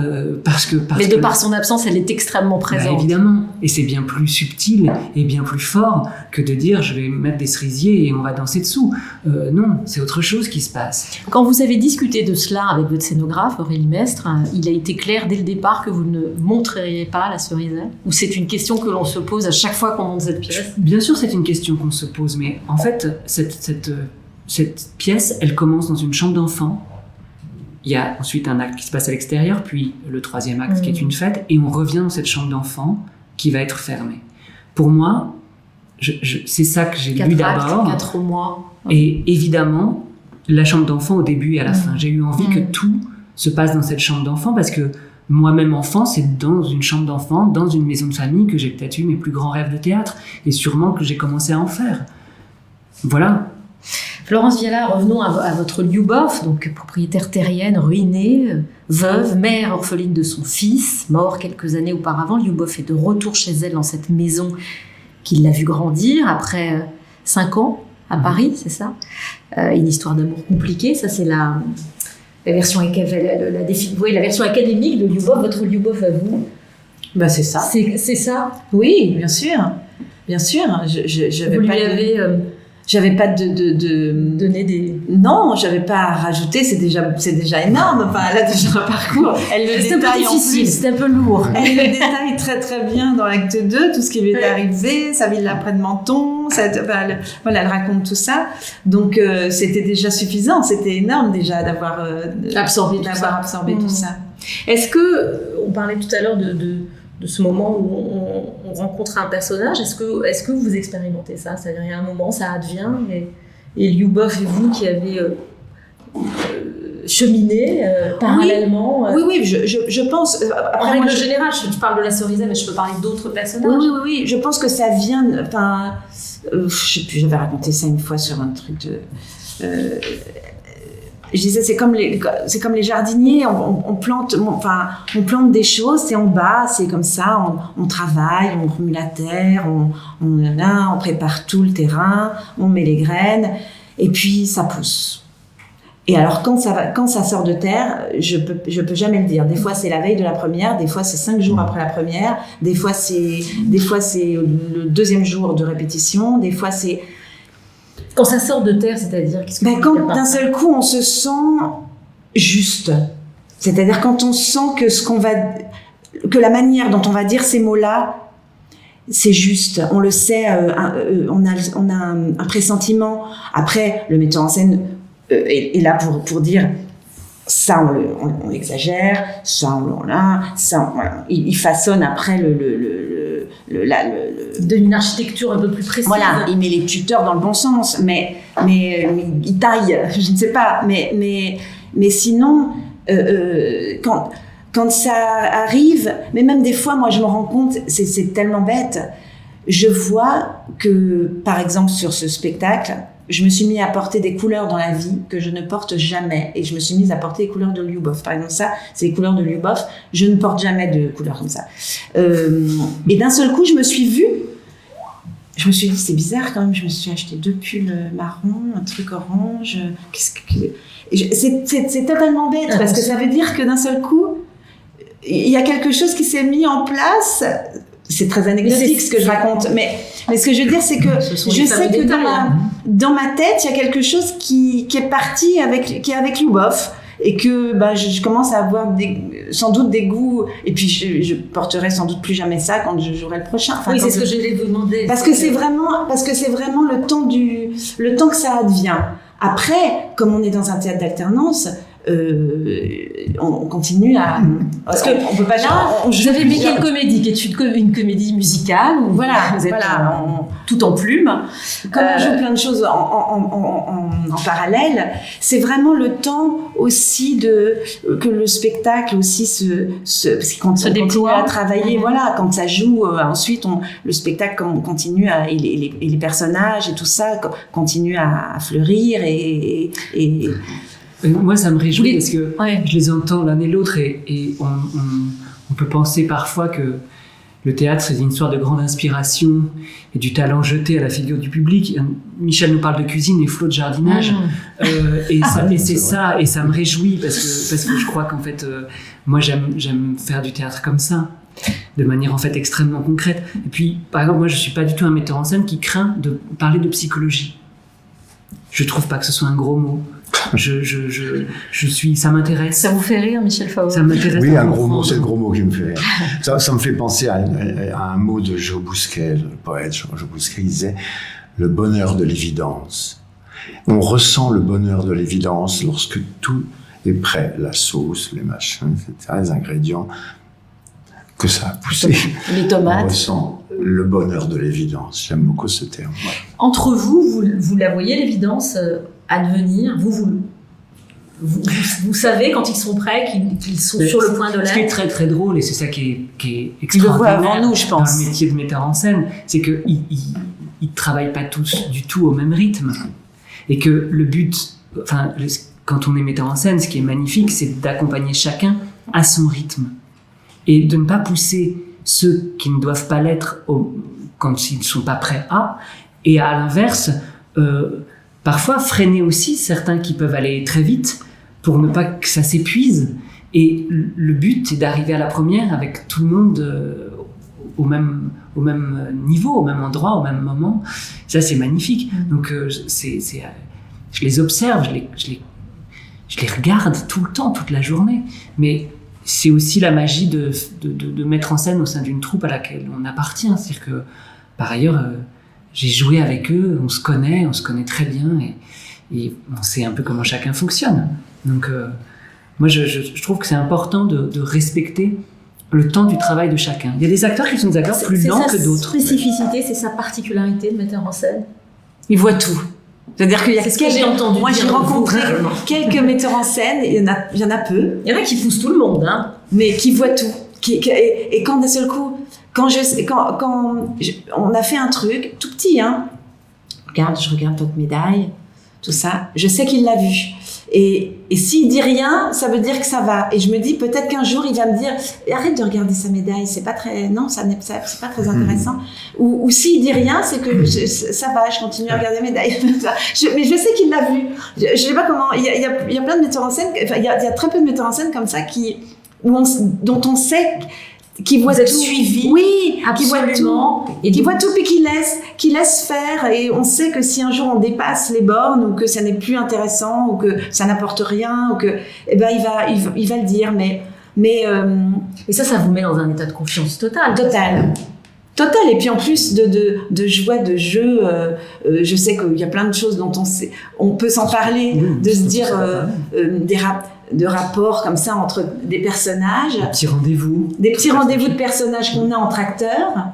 mais de par son absence, elle est extrêmement présente. Évidemment, et c'est bien plus subtil et bien plus fort que de dire je vais mettre des cerisiers et on va danser dessous. Non, c'est autre chose qui se passe. Quand vous avez discuté de cela avec votre scénographe, Aurélie Mestre, il a été clair dès le départ que vous ne montreriez pas la cerisée? Ou c'est une question que l'on se pose à chaque fois qu'on monte cette pièce? Bien sûr, c'est une question qu'on se pose, mais en fait, cette pièce, elle commence dans une chambre d'enfant. Il y a ensuite un acte qui se passe à l'extérieur, puis le 3e acte qui est une fête, et on revient dans cette chambre d'enfant qui va être fermée. Pour moi, c'est ça que j'ai lu d'abord. 4 mois. Et évidemment, la chambre d'enfant au début et à la fin. J'ai eu envie que tout se passe dans cette chambre d'enfant, parce que moi-même enfant, c'est dans une chambre d'enfant, dans une maison de famille, que j'ai peut-être eu mes plus grands rêves de théâtre, et sûrement que j'ai commencé à en faire. Voilà. Florence Viala, revenons à votre Lyubov, donc propriétaire terrienne, ruinée, veuve, mère orpheline de son fils, mort quelques années auparavant. Lyubov est de retour chez elle dans cette maison qu'il l'a vu grandir après 5 ans à Paris, c'est ça? Une histoire d'amour compliquée, ça c'est la version la version académique de Lyubov, votre Lyubov à vous. Bah c'est ça. C'est ça. Oui, bien sûr. J'avais pas de donner des. Non, j'avais pas à rajouter. C'est déjà énorme. Enfin, elle a déjà un parcours. Elle le c'est un peu difficile, c'est un peu lourd. Elle le détaille très très bien dans l'acte 2, tout ce qui lui est arrivé, sa ville après de Menton. Elle raconte tout ça. Donc c'était déjà suffisant. C'était énorme déjà d'avoir absorbé tout ça. Est-ce que on parlait tout à l'heure de ce moment où on rencontre un personnage, est-ce que vous expérimentez ça? C'est-à-dire, il y a un moment, ça advient, et Lyubov et vous qui avez cheminé parallèlement. Oui, je pense. En règle générale, je parle de la Cerisay, mais je peux parler d'autres personnages. Oui, je pense que ça vient. Enfin, je sais plus, j'avais raconté ça une fois sur un truc de. Je disais, c'est comme les jardiniers, on plante des choses, c'est en bas, c'est comme ça, on travaille, on remue la terre, on prépare tout le terrain, on met les graines, et puis ça pousse. Et alors quand ça sort de terre, je peux jamais le dire. Des fois c'est la veille de la première, des fois c'est 5 jours après la première, des fois c'est le deuxième jour de répétition, des fois c'est... Quand ça sort de terre, c'est-à-dire quand d'un seul coup on se sent juste, c'est-à-dire quand on sent que la manière dont on va dire ces mots-là, c'est juste, on le sait, on a un pressentiment. Après, le metteur en scène est là pour dire ça, on exagère, ça voilà. Il façonne après d'une architecture un peu plus précise. Voilà, il met les tuteurs dans le bon sens, mais il taille, je ne sais pas, mais sinon, quand ça arrive, mais même des fois, moi je me rends compte, c'est tellement bête, je vois que, par exemple, sur ce spectacle, je me suis mis à porter des couleurs dans la vie que je ne porte jamais. Et je me suis mise à porter les couleurs de Lyubov. Par exemple, ça, c'est les couleurs de Lyubov. Je ne porte jamais de couleurs comme ça. Et d'un seul coup, je me suis vue. Je me suis dit, c'est bizarre quand même. Je me suis acheté 2 pulls marron, un truc orange. C'est totalement bête parce que ça veut dire que d'un seul coup, il y a quelque chose qui s'est mis en place. C'est très anecdotique ce que je raconte, mais ce que je veux dire, c'est que je sais que dans ma tête, il y a quelque chose qui est parti qui est avec Lyubov, et que je commence à avoir sans doute des goûts, et puis je porterai sans doute plus jamais ça quand je jouerai le prochain. Enfin, oui, c'est ce que je voulais vous demander. Parce que c'est vraiment le temps que ça advient. Après, comme on est dans un théâtre d'alternance, on continue à... Parce que on peut pas vous avez fait quelle comédie qui est une comédie musicale où vous êtes tout en plume. Comme on joue plein de choses en parallèle, c'est vraiment le temps aussi que le spectacle aussi parce qu'on continue à travailler, quand ça joue, ensuite le spectacle continue et les personnages et tout ça continue à fleurir et moi, ça me réjouit parce que je les entends l'un et l'autre et on peut penser parfois que le théâtre, c'est une histoire de grande inspiration et du talent jeté à la figure du public. Michel nous parle de cuisine et Flo de jardinage. Et c'est ça, et ça me réjouit parce que je crois qu'en fait, moi, j'aime faire du théâtre comme ça, de manière en fait extrêmement concrète. Et puis, par exemple, moi, je suis pas du tout un metteur en scène qui craint de parler de psychologie. Je trouve pas que ce soit un gros mot. Ça m'intéresse. Ça vous fait rire, Michel Favreau? Ça m'intéresse. Oui, un gros mot, c'est le gros mot qui me fait rire. Ça me fait penser à un mot de Jo Bousquet, le poète Jo Bousquet, il disait « le bonheur de l'évidence ». On ressent le bonheur de l'évidence lorsque tout est prêt, la sauce, les machins, etc., les ingrédients, que ça a poussé. Les tomates. On ressent le bonheur de l'évidence. J'aime beaucoup ce terme. Ouais. Entre vous la voyez, l'évidence advenir, vous savez quand ils sont prêts qu'ils sont sur le point de l'être. Ce qui est très très drôle, et c'est ça qui est extraordinaire avant nous, je pense. Dans le métier de metteur en scène, c'est qu'ils ne travaillent pas tous du tout au même rythme. Et que le but, quand on est metteur en scène, ce qui est magnifique, c'est d'accompagner chacun à son rythme. Et de ne pas pousser ceux qui ne doivent pas l'être quand ils ne sont pas prêts à. Et à l'inverse, parfois freiner aussi certains qui peuvent aller très vite pour ne pas que ça s'épuise. Et le but, c'est d'arriver à la première avec tout le monde au même niveau, au même endroit, au même moment. Ça, c'est magnifique. Donc, je les observe, je les regarde tout le temps, toute la journée. Mais c'est aussi la magie de mettre en scène au sein d'une troupe à laquelle on appartient. C'est-à-dire que, par ailleurs, j'ai joué avec eux, on se connaît très bien et on sait un peu comment chacun fonctionne. Donc, moi, je trouve que c'est important de respecter le temps du travail de chacun. Il y a des acteurs qui sont des acteurs plus lents que d'autres. C'est sa spécificité, c'est sa particularité de metteur en scène. Il voit tout. C'est-à-dire qu'il y a ce que j'ai entendu. Moi, j'ai rencontré quelques metteurs en scène, il y en a peu. Il y en a qui poussent tout le monde, hein. Mais qui voient tout. Et quand d'un seul coup, quand on a fait un truc tout petit, hein. Je regarde votre médaille, tout ça. Je sais qu'il l'a vu. Et s'il dit rien, ça veut dire que ça va. Et je me dis, peut-être qu'un jour, il va me dire, arrête de regarder sa médaille, c'est pas très, non, c'est pas très intéressant. Ou s'il dit rien, c'est que ça va, je continue à regarder la médaille. Mais je sais qu'il l'a vu. Je sais pas comment, il y a plein de metteurs en scène, enfin, il y a très peu de metteurs en scène comme ça dont on sait qui voit tout. Suivi. Oui, absolument. Qui voit tout. Et qui voit tout puis qui laisse faire. Et on sait que si un jour on dépasse les bornes ou que ça n'est plus intéressant ou que ça n'apporte rien ou que, eh ben il va le dire. Mais et ça vous met dans un état de confiance total. Total. Et puis en plus de joie, de jeu, je sais qu'il y a plein de choses dont on peut s'en parler, de se dire de rapports comme ça entre des personnages. Des petits rendez-vous. Des petits rendez-vous de personnages qu'on a entre acteurs,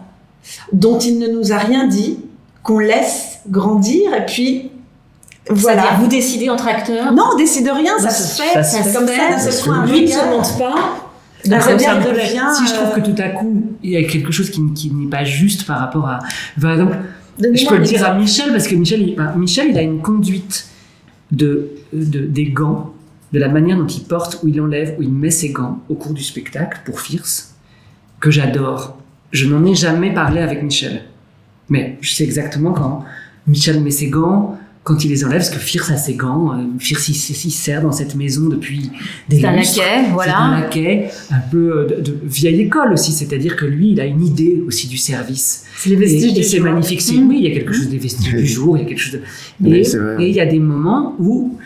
dont il ne nous a rien dit, qu'on laisse grandir, et puis voilà. C'est-à-dire, vous décidez entre acteurs? Non, on décide rien, ça se fait. Comme ça, d'un seul coup, lui ne se monte pas. Donc, si je trouve que tout à coup, il y a quelque chose qui n'est pas juste par rapport à... Par exemple, je peux le dire à Michel, parce que Michel, il a une conduite des gants, de la manière dont il porte, où il enlève, où il met ses gants au cours du spectacle pour Fierce, que j'adore. Je n'en ai jamais parlé avec Michel. Mais je sais exactement quand Michel met ses gants, quand il les enlève, parce que Fierce a ses gants. Fierce, il sert dans cette maison depuis des lustres. C'est un laquais, voilà. C'est un laquais, un peu de vieille école aussi. C'est-à-dire que lui, il a une idée aussi du service. C'est les vestiges du jour. C'est magnifique. Oui, il y a quelque chose des vestiges du jour, il y a quelque chose de... Et il y a des moments où,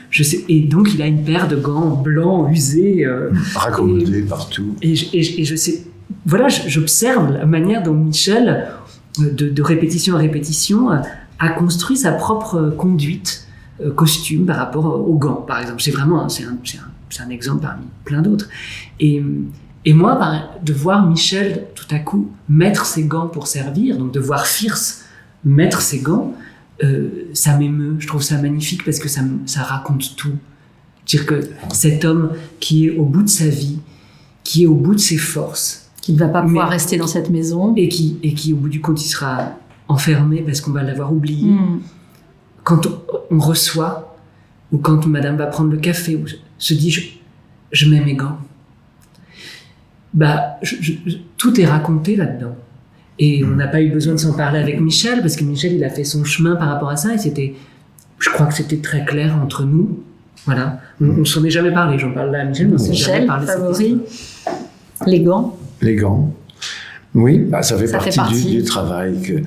et donc il a une paire de gants blancs, usés. Raccommodés partout. Et je sais... Voilà, j'observe la manière dont Michel, de répétition à répétition, a construit sa propre conduite, costume par rapport aux gants, par exemple. C'est vraiment c'est un exemple parmi plein d'autres. Et moi, de voir Michel tout à coup mettre ses gants pour servir, donc de voir Fierce mettre ses gants, ça m'émeut. Je trouve ça magnifique parce que ça raconte tout. C'est-à-dire que cet homme qui est au bout de sa vie, qui est au bout de ses forces, qui ne va pas pouvoir rester dans cette maison, et qui au bout du compte, il sera enfermé parce qu'on va l'avoir oublié. Quand on reçoit, ou quand madame va prendre le café, ou se dit je mets mes gants. Tout est raconté là-dedans. Et on n'a pas eu besoin de s'en parler avec Michel, parce que Michel, il a fait son chemin par rapport à ça, et je crois que c'était très clair entre nous. Voilà. On ne s'en est jamais parlé. J'en parle là à Michel, mais on ne s'est jamais parlé. Favori. Les gants. Oui, ça fait partie du travail. Que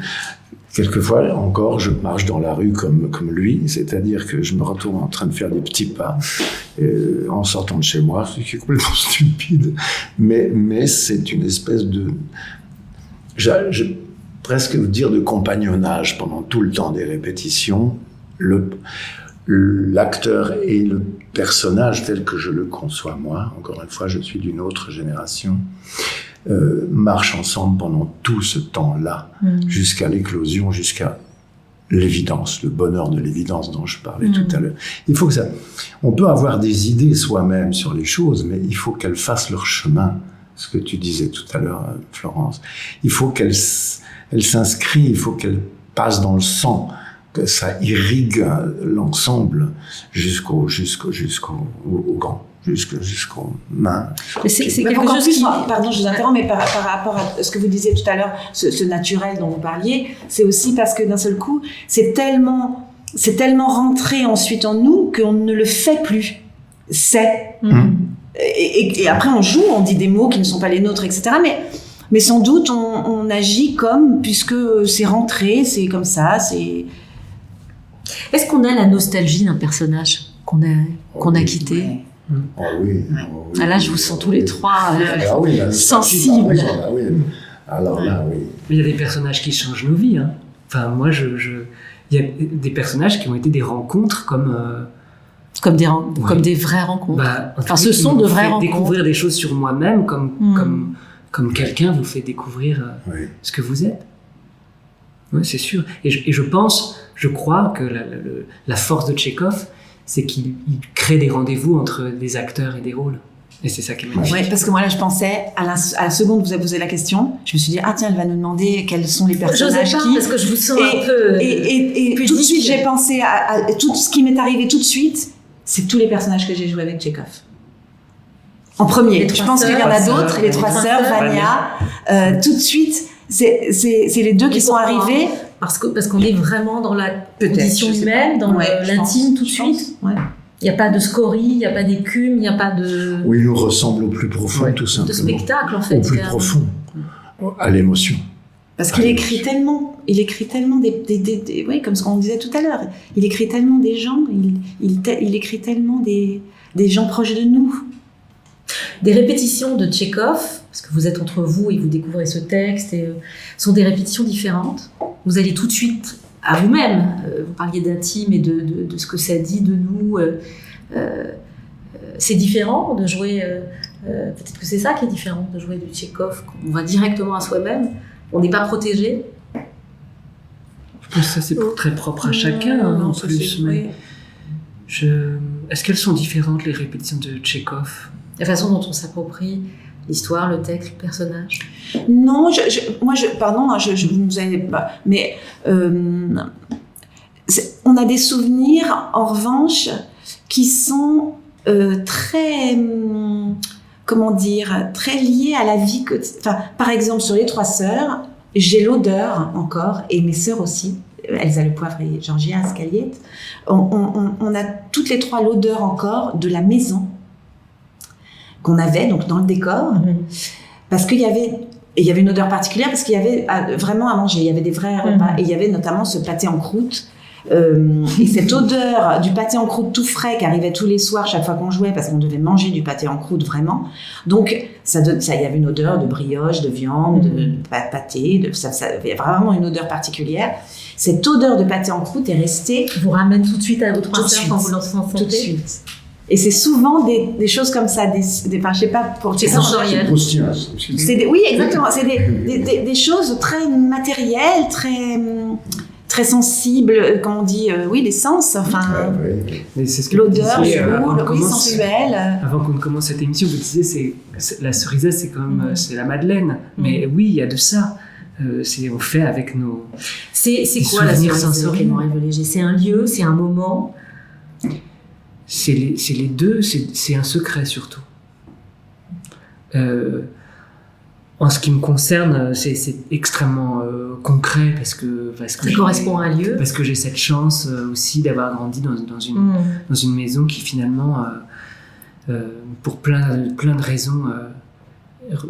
quelquefois encore, je marche dans la rue comme lui, c'est-à-dire que je me retrouve en train de faire des petits pas en sortant de chez moi, ce qui est complètement stupide, mais c'est une espèce de, presque dire de compagnonnage pendant tout le temps des répétitions. L'acteur et le personnage tel que je le conçois moi, encore une fois, je suis d'une autre génération, marchent ensemble pendant tout ce temps-là, jusqu'à l'éclosion, jusqu'à l'évidence, le bonheur de l'évidence dont je parlais tout à l'heure. Il faut que on peut avoir des idées soi-même sur les choses, mais il faut qu'elles fassent leur chemin. Ce que tu disais tout à l'heure, Florence. Il faut qu'elles s'inscrivent, il faut qu'elles passent dans le sang, que ça irrigue l'ensemble jusqu'au gant. Jusqu'aux mains. C'est quelque chose qui... Pardon, je vous interromps, mais par rapport à ce que vous disiez tout à l'heure, ce naturel dont vous parliez, c'est aussi parce que d'un seul coup, c'est tellement rentré ensuite en nous qu'on ne le fait plus. c'est. Et après, on joue, on dit des mots qui ne sont pas les nôtres, etc. Mais sans doute, on agit comme, puisque c'est rentré, c'est comme ça, c'est... Est-ce qu'on a la nostalgie d'un personnage qu'on a quitté? Ouais. Ah oui. Ah là, je vous sens tous les trois oui, sensibles. Ah oui. Alors là, oui. Mais il y a des personnages qui changent nos vies. Hein. Enfin, moi, il y a des personnages qui ont été des rencontres comme des vraies rencontres. Enfin, ce sont de vraies rencontres. Découvrir des choses sur moi-même comme quelqu'un vous fait découvrir ce que vous êtes. Oui, c'est sûr. Et je crois que la force de Tchekhov, c'est qu'il crée des rendez-vous entre des acteurs et des rôles. Et c'est ça qui est magnifique. Oui, parce que moi là, je pensais, à la seconde où vous avez posé la question, je me suis dit, tiens, elle va nous demander quels sont les personnages parce que je vous sens un peu... Et tout de suite, j'ai pensé à tout ce qui m'est arrivé tout de suite, c'est tous les personnages que j'ai joués avec Tchekhov. En premier. Je pense qu'il y en a d'autres, les trois sœurs, Vania. Tout de suite, c'est les deux qui sont arrivés. Parce qu'on est vraiment dans la condition humaine, dans l'intime tout de suite. Ouais. Il n'y a pas de scorie, il n'y a pas d'écume, il n'y a pas de... Oui, il nous ressemble au plus profond, tout simplement. De spectacle, en fait. Au plus profond, à l'émotion. Parce qu'il écrit tellement oui, comme ce qu'on disait tout à l'heure, il écrit tellement des gens, il écrit tellement des gens proches de nous. Des répétitions de Tchekhov, parce que vous êtes entre vous et vous découvrez ce texte, sont des répétitions différentes. Vous allez tout de suite à vous-même. Vous parliez d'intime et de ce que ça dit de nous. C'est différent de jouer... peut-être que c'est ça qui est différent, de jouer du Tchekhov. On va directement à soi-même. On n'est pas protégé. Je pense que ça, c'est très propre à chacun, en plus. Mais est-ce qu'elles sont différentes, les répétitions de Tchekhov? La façon dont on s'approprie l'histoire, le texte, le personnage? Non, je vous avais pas... Mais on a des souvenirs, en revanche, qui sont très... comment dire, très liés à la vie quotidienne. Par exemple, sur les trois sœurs, j'ai l'odeur encore, et mes sœurs aussi, Elsa Le Poivre et Georgia Ascaliette, on a toutes les trois l'odeur encore de la maison qu'on avait donc dans le décor, parce qu'il y avait une odeur particulière, parce qu'il y avait vraiment à manger, il y avait des vrais repas, et il y avait notamment ce pâté en croûte. Et cette odeur du pâté en croûte tout frais qui arrivait tous les soirs chaque fois qu'on jouait, parce qu'on devait manger du pâté en croûte vraiment, donc il y avait une odeur de brioche, de viande, de pâté, il y avait vraiment une odeur particulière. Cette odeur de pâté en croûte est restée, vous ramène tout de suite à votre sœur quand vous lancez en tout de suite. Et c'est souvent des choses comme ça, je sais pas, pour c'est sensoriel. Oui, exactement. C'est des choses très matérielles, très sensibles, comme on dit, les sens, enfin, l'odeur, sensuelle. Avant qu'on ne commence cette émission, vous disiez, la cerisette, c'est quand même, c'est la Madeleine. Mais oui, il y a de ça. On fait avec nos C'est quoi la cerisette, Clément Rêve-Léger? C'est un lieu, c'est un moment? C'est les deux, c'est un secret surtout. En ce qui me concerne, c'est extrêmement concret parce que ça correspond à un lieu. Parce que j'ai cette chance aussi d'avoir grandi dans une maison qui finalement, pour plein de raisons,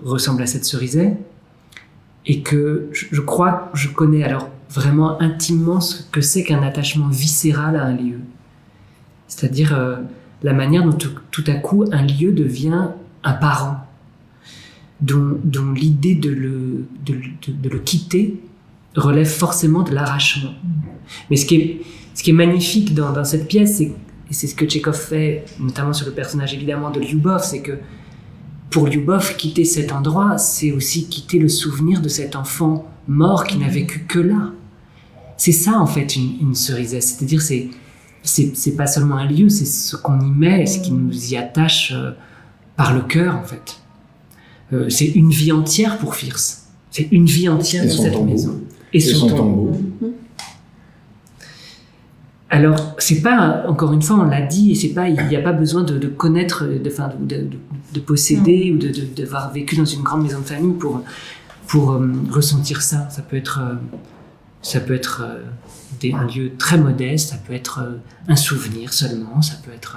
ressemble à cette cerisette. Et que je crois que je connais alors vraiment intimement ce que c'est qu'un attachement viscéral à un lieu. C'est-à-dire la manière dont tout à coup un lieu devient un parent, dont l'idée de le quitter relève forcément de l'arrachement. Mais ce qui est magnifique dans cette pièce, et c'est ce que Tchekhov fait, notamment sur le personnage évidemment de Lyubov, c'est que pour Lyubov, quitter cet endroit, c'est aussi quitter le souvenir de cet enfant mort qui n'a vécu que là. C'est ça en fait une cerisette, c'est-à-dire c'est pas seulement un lieu, c'est ce qu'on y met, ce qui nous y attache par le cœur en fait. C'est une vie entière pour First. C'est une vie entière dans cette maison. Et son tombeau. Alors, c'est pas, encore une fois, on l'a dit, et c'est pas, il n'y a pas besoin de connaître, de posséder ou d'avoir vécu dans une grande maison de famille pour ressentir ça. Ça peut être un lieu très modeste, ça peut être un souvenir seulement, ça peut être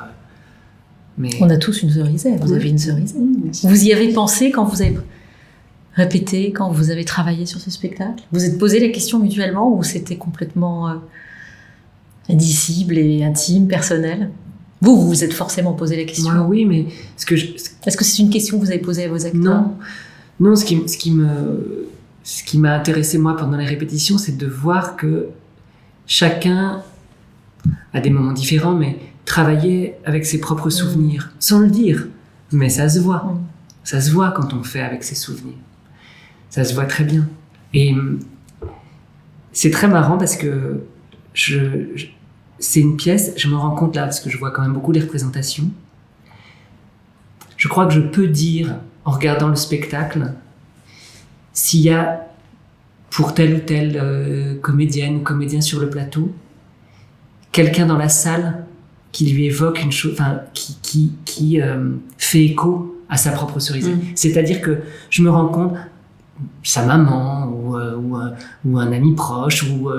Mais... On a tous une cerisette, vous avez une cerisette. Vous y avez pensé quand vous avez répété, quand vous avez travaillé sur ce spectacle? Vous êtes posé la question mutuellement ou c'était complètement indicible et intime, personnel? Vous vous êtes forcément posé la question. Moi, oui, mais... Est-ce que c'est une question que vous avez posée à vos acteurs? Non, ce qui m'a intéressé, moi, pendant les répétitions, c'est de voir que chacun, à des moments différents, mais travaillait avec ses propres souvenirs, sans le dire. Mais ça se voit. Ça se voit quand on fait avec ses souvenirs. Ça se voit très bien. Et c'est très marrant parce que c'est une pièce, je me rends compte là, parce que je vois quand même beaucoup les représentations. Je crois que je peux dire, en regardant le spectacle, s'il y a, pour telle ou telle comédienne ou comédien sur le plateau, quelqu'un dans la salle qui lui évoque une chose, enfin, qui fait écho à sa propre cerisette. C'est-à-dire que je me rends compte, sa maman ou un ami proche ou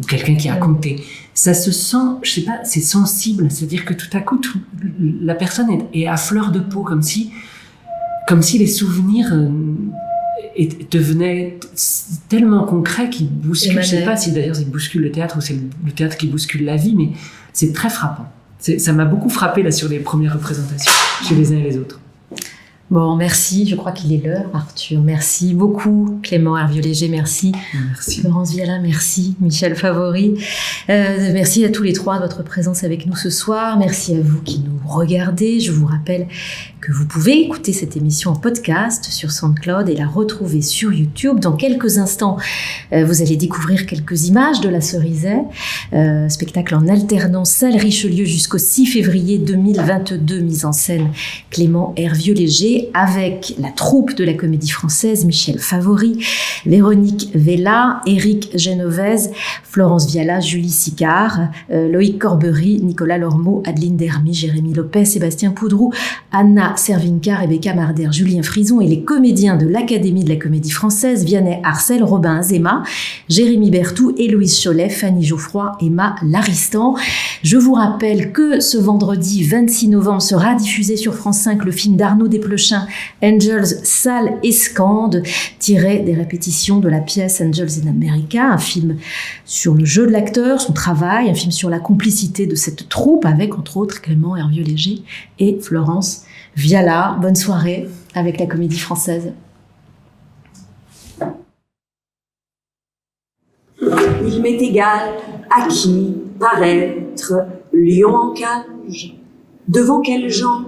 quelqu'un qui a compté, ça se sent, je sais pas, c'est sensible. C'est-à-dire que tout à coup, la personne est à fleur de peau, comme si les souvenirs devenaient tellement concrets qu'ils bousculent. Je sais pas si d'ailleurs ils bousculent le théâtre ou c'est le théâtre qui bouscule la vie, mais c'est très frappant. Ça m'a beaucoup frappé là sur les premières représentations, chez les uns et les autres. Bon, merci. Je crois qu'il est l'heure, Arthur. Merci beaucoup, Clément Hervieux-Léger. Merci. Florence Viala, merci. Michel Favory. Merci à tous les trois de votre présence avec nous ce soir. Merci à vous qui nous regardez. Je vous rappelle que vous pouvez écouter cette émission en podcast sur SoundCloud et la retrouver sur YouTube. Dans quelques instants, vous allez découvrir quelques images de la Cerisette. Spectacle en alternance salle Richelieu jusqu'au 6 février 2022, mise en scène Clément Hervieux-Léger, avec la troupe de la Comédie Française, Michel Favory, Véronique Vella, Éric Genovese, Florence Viala, Julie Sicard, Loïc Corbery, Nicolas Lormeau, Adeline Dermy, Jérémy Lopez, Sébastien Poudrou, Anna Servinka, Rebecca Marder, Julien Frison et les comédiens de l'Académie de la Comédie Française, Vianney Arcel, Robin Azéma, Jérémy Berthou, Héloïse Cholet, Fanny Geoffroy, Emma Laristan. Je vous rappelle que ce vendredi 26 novembre sera diffusé sur France 5 le film d'Arnaud Desplechin, Angels, Salle et Scande, tiré des répétitions de la pièce Angels in America, un film sur le jeu de l'acteur, son travail, un film sur la complicité de cette troupe avec, entre autres, Clément Hervieux-Léger et Florence Viala. Bonne soirée avec la Comédie Française. Il m'est égal à qui paraître lion en cage, devant quels gens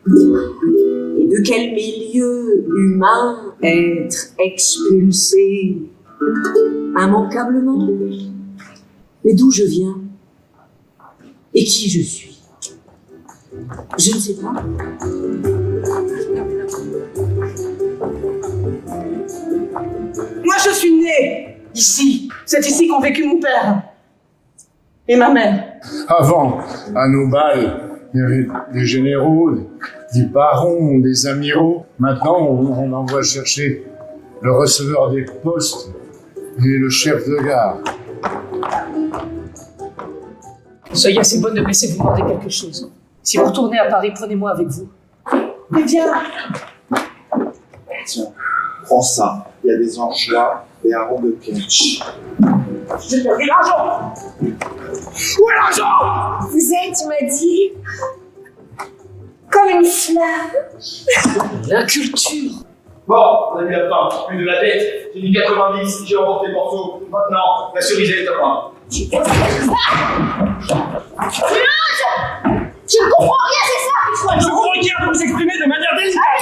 et de quel milieu humain être expulsé immanquablement. Mais d'où je viens et qui je suis, je ne sais pas. Moi, je suis née ici. C'est ici qu'ont vécu mon père et ma mère. Avant, à nos balles, il y avait des généraux, des barons, des amiraux. Maintenant, on envoie chercher le receveur des postes et le chef de gare. Soyez assez bonne de me laisser vous demander quelque chose. Si vous retournez à Paris, prenez-moi avec vous. Mais viens. Tiens, prends ça. Il y a des anchois et un rond de pioche. J'ai perdu l'argent. Où est l'argent? Vous êtes, tu m'as dit, comme une flamme. La culture. Bon, on a mis la fin, plus de la tête. J'ai mis 90, j'ai remporté le morceau. Maintenant, la cerisette est à moi. Tu ne comprends rien, c'est ça? Je vous regarde vous exprimer de manière délicate.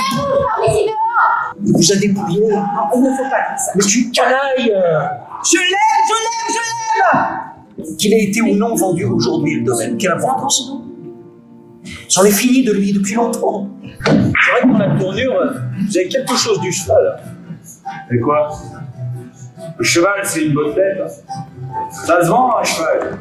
Vous vous a dépouillé. Il ne faut pas dire ça. Mais tu es canaille. Je l'aime. Qu'il ait été ou non vendu aujourd'hui, le domaine, quelle importance. J'en ai fini de lui depuis longtemps. C'est vrai que dans la tournure, vous avez quelque chose du cheval. Et quoi? Le cheval, c'est une bonne bête. Ça se vend, un cheval.